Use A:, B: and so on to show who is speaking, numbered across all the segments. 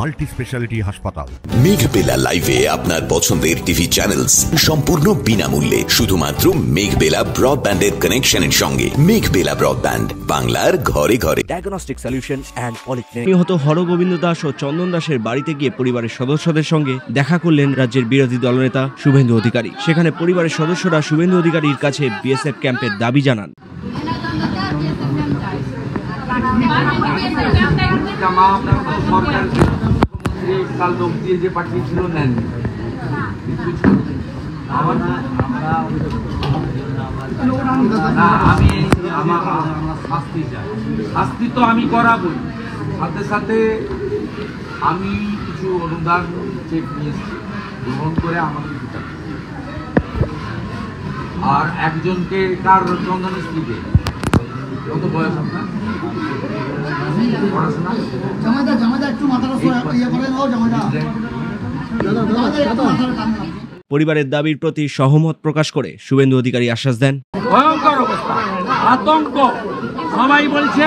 A: Multi speciality হাসপাতাল।
B: মেঘবেলা লাইভে আপনার পছন্দের টিভি চ্যানেলস সম্পূর্ণ বিনামূল্যে শুধুমাত্র মেঘবেলা ব্রডব্যান্ডের কানেকশনের সঙ্গে। মেঘবেলা ব্রডব্যান্ড, বাংলার ঘরে ঘরে।
C: Diagnostic solution and polyclinic. নিহত হরগোবিন্দ দাস ও চন্দন দাসের বাড়িতে গিয়ে পরিবারের সদস্যদের সঙ্গে দেখা করলেন রাজ্যের বিরোধী দলনেতা শুভেন্দু অধিকারী। সেখানে পরিবারের সদস্যরা শুভেন্দু অধিকারীর কাছে বিএসএফ ক্যাম্পের দাবি জানান।
D: শাস্তি তো আমি করাবো, সাথে সাথে আমি কিছু অনুদান চেক নিয়েছি, গ্রহণ করে আমাদের আর একজনকে কার চন্দন স্ত্রীকে কত বয়স আপনার?
C: পরিবারের দাবির প্রতি সহমত প্রকাশ করে শুভেন্দু অধিকারী আশ্বাস দেন,
D: ভয়ঙ্কর অবস্থা, আতঙ্ক, সবাই বলছে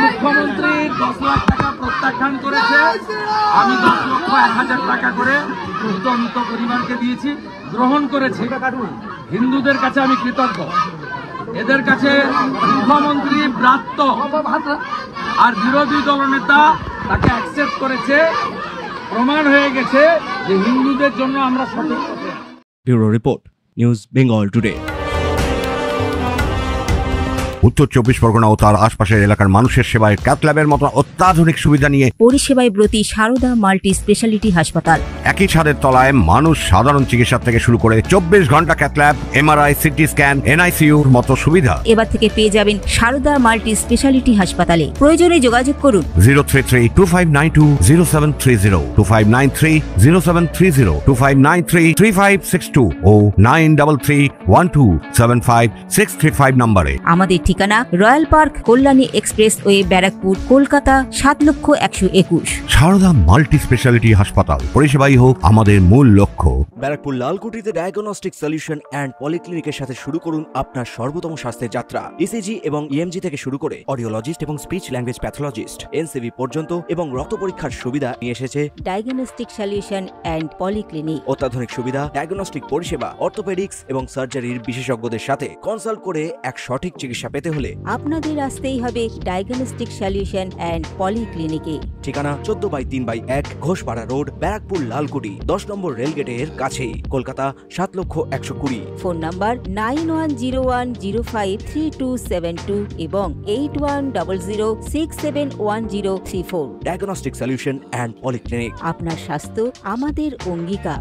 D: মুখ্যমন্ত্রী 10 লাখ টাকা প্রত্যাখ্যান করেছে, আমি 10,01,000 টাকা করে মৃত পরিবারকে দিয়েছি, গ্রহণ করেছে। হিন্দুদের কাছে আমি কৃতজ্ঞ, এদের কাছে মুখ্যমন্ত্রী ব্রাত্য আর বিরোধী দলনেতা তাকে অ্যাকসেপ্ট করেছে। প্রমাণ হয়ে গেছে যে হিন্দুদের জন্য আমরা সঠিক।
C: Bureau report, news Bengal today.
A: উত্তর 24 পরগনা ও তার আশপাশের এলাকার মানুষের সেবায় ক্যাথ ল্যাবের মতো অত্যাধুনিক সুবিধা নিয়ে
E: পরিষেবায় ব্রতী সারদা মাল্টি স্পেশালিটি হাসপাতাল।
A: একই ছাদের তলায় মানুষ সাধারণ চিকিৎসা থেকে শুরু করে 24 ঘন্টা cath lab, MRI, CT scan, এনআইসিইউর মতো সুবিধা
E: এবার থেকে পেয়ে যাবেন সারদা মাল্টি স্পেশালিটি হাসপাতালে। প্রয়োজনে যোগাযোগ করুন
A: 033-2592-0730, 2593-0730, 2593-3562 ও 9331275635 নম্বরে।
E: আমাদের ঠিকানা royal park, Kalyani expressway, Barrackpore, Kolkata 7,01,21।
A: Sarada multi speciality হাসপাতাল, পরিষেবাই হোক আমাদের মূল লক্ষ্য।
C: ব্যারাকপুর লালকুটিতে ডায়াগনস্টিক সলিউশন অ্যান্ড পলিক্লিনিকের সাথে শুরু করুন আপনার সর্বোত্তম স্বাস্থ্যের যাত্রা। ইসিজি এবং ইএমজি থেকে শুরু করে অডিওলজিস্ট এবং স্পিচ ল্যাঙ্গুয়েজ প্যাথোলজিস্ট, এনসিভি পর্যন্ত এবং রক্ত পরীক্ষার সুবিধা নিয়ে এসেছে
E: ডায়াগনস্টিক সলিউশন অ্যান্ড পলিক্লিনিক।
C: অত্যাধুনিক সুবিধা, ডায়াগনস্টিক পরিষেবা, অর্থোপেডিক্স এবং সার্জারির বিশেষজ্ঞদের সাথে কনসাল্ট করে এক সঠিক চিকিৎসা পেতে হলে
E: আপনাদের আসতেই হবে ডায়াগনস্টিক সলিউশন অ্যান্ড পলিক্লিনিকে।
C: ঠিকানা 14/3/1 ঘোষপাড়া রোড, ব্যারাকপুর লালকুটি, 10 নম্বর রেলগেটের কাছেই, কলকাতা 7,01,20।
E: ফোন নাম্বার 9101053272 এবং 8100671034।
C: Diagnostic solution and polyclinic.
E: আপনার স্বাস্থ্য আমাদের অঙ্গীকার।